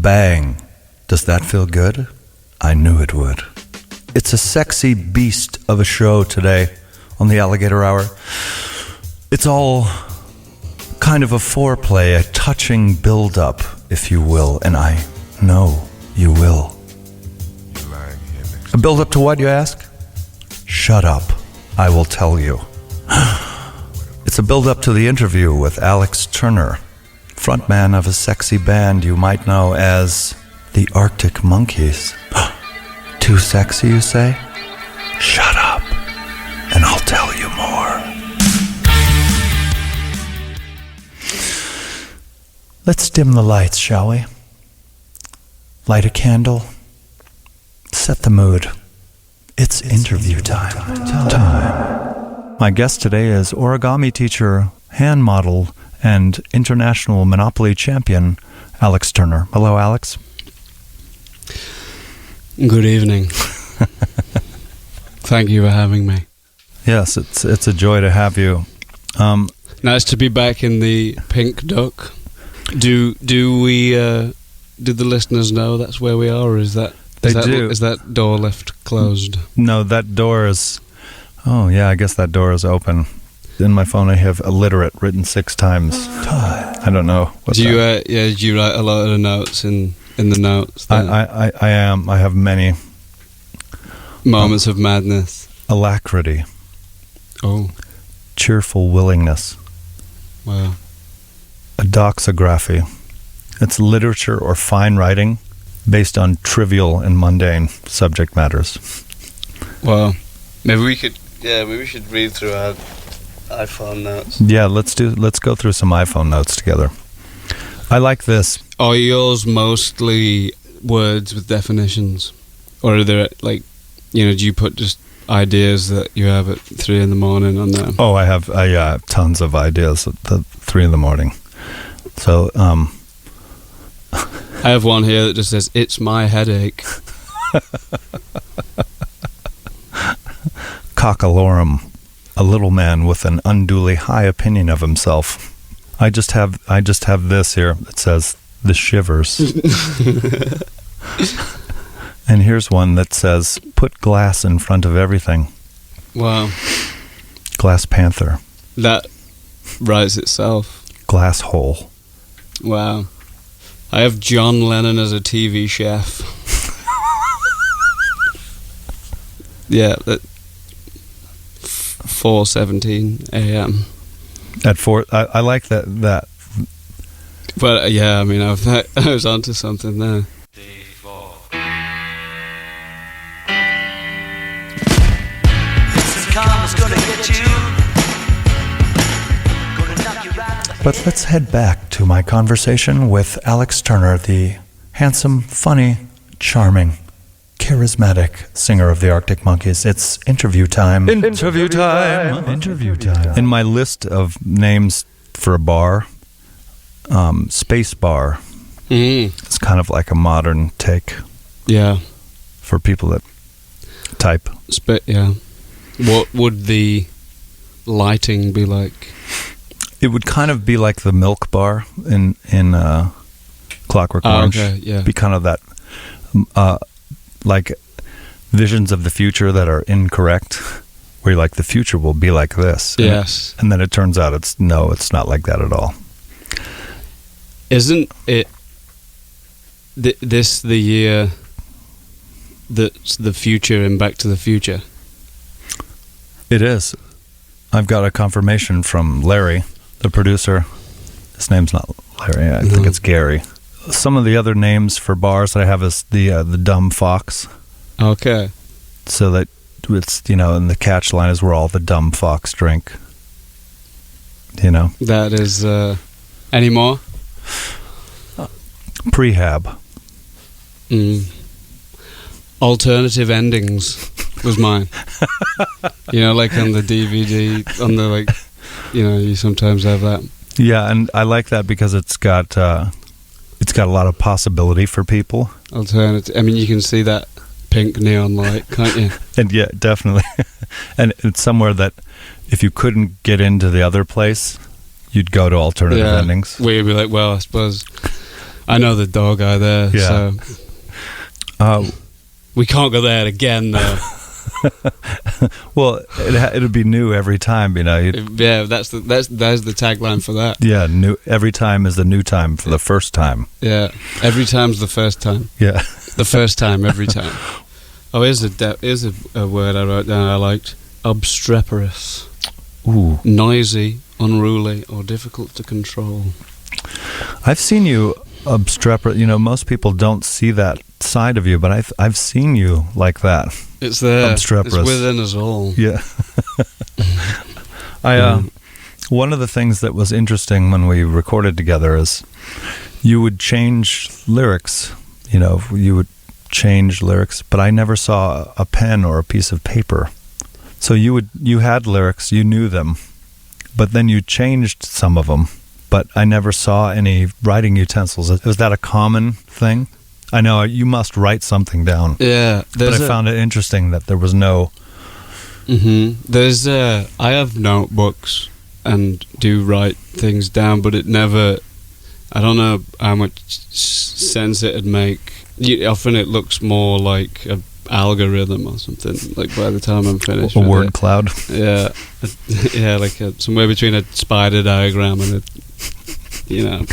Bang. Does that feel good? I knew it would. It's a sexy beast of a show today on the Alligator Hour. It's all kind of a foreplay, a touching build-up, if you will, and I know you will. A build-up to what, you ask? Shut up. I will tell you. It's a build-up to the interview with Alex Turner, frontman of a sexy band you might know as the Arctic Monkeys. Too sexy, you say? Shut up, and I'll tell you more. Let's dim the lights, shall we? Light a candle. Set the mood. It's interview time. My guest today is origami teacher, hand model, and international Monopoly champion, Alex Turner. Hello, Alex. Good evening. Thank you for having me. Yes, it's a joy to have you. Nice to be back in the Pink Duck. Do the listeners know that's where we are, or is that door left closed? No, that door is. Oh yeah, I guess that door is open. In my phone, I have illiterate written 6 times. I don't know. Do you write a lot of the notes in the notes? I am. I have many moments of madness. Alacrity. Oh. Cheerful willingness. Wow. A doxography. It's literature or fine writing based on trivial and mundane subject matters. Well, maybe we should read through our iPhone notes. Yeah, let's go through some iPhone notes together. I like this. Are yours mostly words with definitions? Or are there, do you put just ideas that you have at 3 a.m. on there? Oh, I have tons of ideas at 3 a.m. So, I have one here that just says, "It's my headache." Cockalorum, a little man with an unduly high opinion of himself. I just have this here that says the shivers. And here's one that says, "Put glass in front of everything." Wow. Glass Panther. That writes itself. Glass hole. Wow. I have John Lennon as a TV chef. Yeah, at 4:17 a.m. At 4, I like that. But yeah, I mean, I was onto something there. But let's head back to my conversation with Alex Turner, the handsome, funny, charming, charismatic singer of the Arctic Monkeys. It's interview time. Interview time. Interview time. In my list of names for a bar, Space Bar. It's kind of like a modern take. Yeah. For people that type. Yeah. What would the lighting be like? It would kind of be like the Milk Bar in Clockwork Orange. Okay, yeah. Be kind of that, like visions of the future that are incorrect, where you're like, the future will be like this. Yes. And then it turns out it's not like that at all. Isn't it this the year that's the future in Back to the Future? It is. I've got a confirmation from Larry, the producer. His name's not Larry. I think it's Gary. Some of the other names for bars that I have is the Dumb Fox. Okay. So that it's, and the catch line is where all the dumb fox drink. That is, any more? Prehab. Alternative endings was mine. Like on the DVD, on the you sometimes have that. Yeah, and I like that because it's got a lot of possibility for people. Alternative. I mean, you can see that pink neon light, can't you? And yeah, definitely. And it's somewhere that if you couldn't get into the other place, you'd go to alternative endings. Where you'd be like, well, I suppose I know the door guy there. Yeah. So we can't go there again, though. Well, it'd be new every time, you know. Yeah, that's the tagline for that. Yeah, new every time is the new time for the first time. Yeah, every time's the first time. Yeah, the first time every time. Oh, here's a word I wrote down. I liked obstreperous. Ooh, noisy, unruly, or difficult to control. I've seen you obstreperous. You know, most people don't see that side of you, but I've seen you like that. It's there. Obstreperous. It's within us all. Yeah. One of the things that was interesting when we recorded together is you would change lyrics. You know, you would change lyrics, but I never saw a pen or a piece of paper. So you had lyrics, you knew them, but then you changed some of them. But I never saw any writing utensils. Was that a common thing? I know you must write something down. Yeah, but I found it interesting that there was no. There's I have notebooks and do write things down, but it never. I don't know how much sense it'd make. Often it looks more like a algorithm or something. Like by the time I'm finished, a word cloud. Yeah, yeah, like somewhere between a spider diagram and a, you know.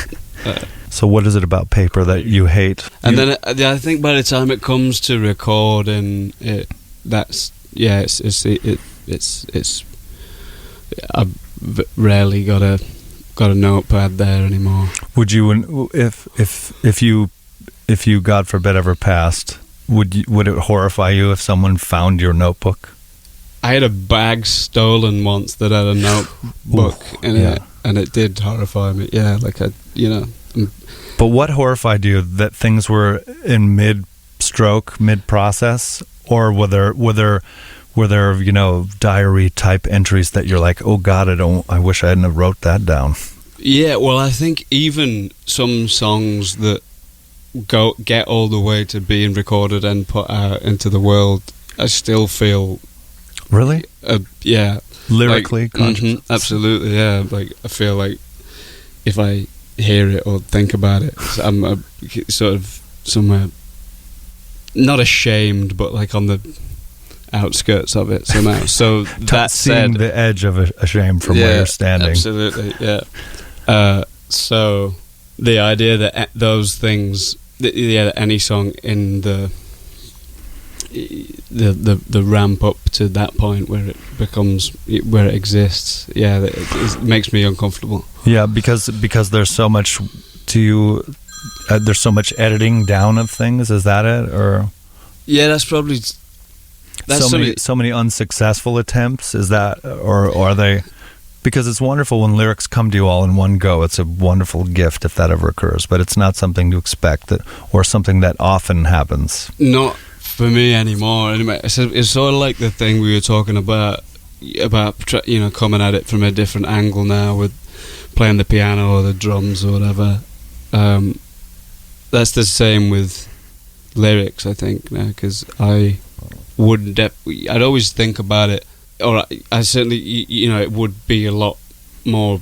So what is it about paper that you hate? And then I think by the time it comes to recording it, it's I've rarely got a notepad there anymore. Would you, if you God forbid ever passed, would it horrify you if someone found your notebook? I had a bag stolen once that had a notebook in it, and it did horrify me. Yeah, like But what horrified you? That things were in mid-stroke, mid-process, or were there diary type entries that you're like, oh God, I wish I hadn't have wrote that down. Yeah, well, I think even some songs that get all the way to being recorded and put out into the world, I still feel really, lyrically conscious. Absolutely, yeah. Like I feel like if I hear it or think about it, I'm sort of somewhere not ashamed, but like on the outskirts of it somehow. So that's seeing the edge of a shame from where you're standing. Absolutely, yeah. So the idea that those things, that any song in the ramp up to that point where it becomes, where it exists, it makes me uncomfortable. Yeah, because there's so much to you. There's so much editing down of things. Is that it, or? Yeah, that's probably. So many unsuccessful attempts. Is that, or are they? Because it's wonderful when lyrics come to you all in one go. It's a wonderful gift if that ever occurs, but it's not something to expect, or something that often happens. Not for me anymore. Anyway, it's sort of like the thing we were talking about coming at it from a different angle now with playing the piano or the drums or whatever. That's the same with lyrics, I think, now, because I'd always think about it, or I certainly, it would be a lot more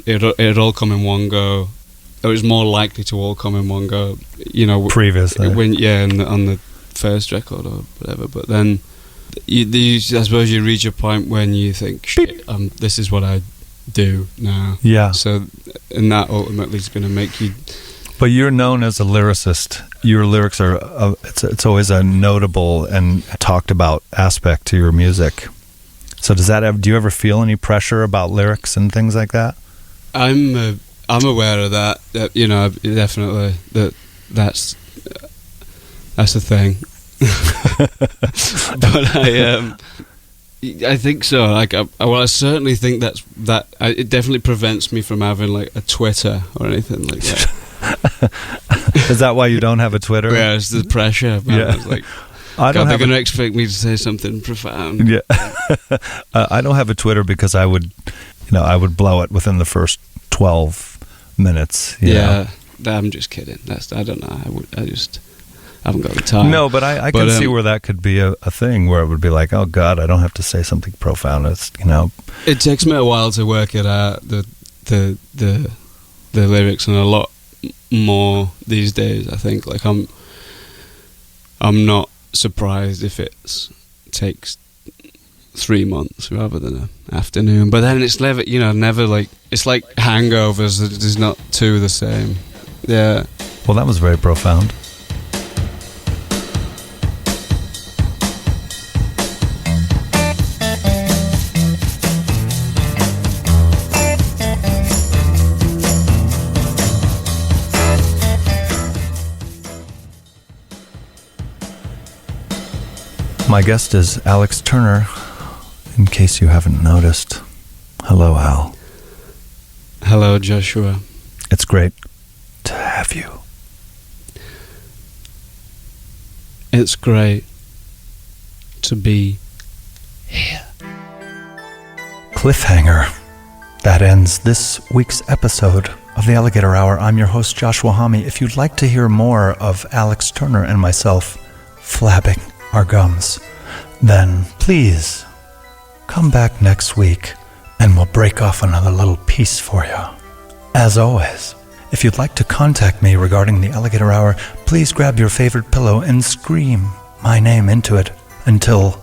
it'd all come in one go. It was more likely to all come in one go, previously, on the first record or whatever. But then, I suppose you reach a point when you think, shit, this is what I do now. Yeah. So, and that ultimately is going to make you. But you're known as a lyricist. Your lyrics are it's always a notable and talked about aspect to your music. So do you ever feel any pressure about lyrics and things like that? I'm aware of that. Definitely that's a thing. But I think so. Like, I certainly think that it definitely prevents me from having like a Twitter or anything like that. Is that why you don't have a Twitter? Yeah, it's the pressure. Man. Yeah. It's like, they're going to expect me to say something profound. Yeah. I don't have a Twitter because I would blow it within the first 12 minutes. You know? I'm just kidding. I don't know. I haven't got the time. No, but I can see where that could be a thing where it would be like, oh God, I don't have to say something profound. It's It takes me a while to work it out, the lyrics, and a lot more these days. I think like I'm not surprised if it takes 3 months rather than an afternoon. But then it's never, never like, it's like hangovers. There's not two the same. Yeah. Well, that was very profound. My guest is Alex Turner, in case you haven't noticed. Hello, Al. Hello, Joshua. It's great to have you. It's great to be here. Cliffhanger. That ends this week's episode of the Alligator Hour. I'm your host, Joshua Homme. If you'd like to hear more of Alex Turner and myself flabbing our gums, then please come back next week and we'll break off another little piece for you. As always, if you'd like to contact me regarding the Alligator Hour, please grab your favorite pillow and scream my name into it until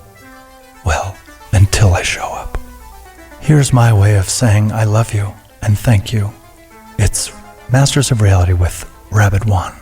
I show up. Here's my way of saying I love you and thank you. It's Masters of Reality with Rabbit One.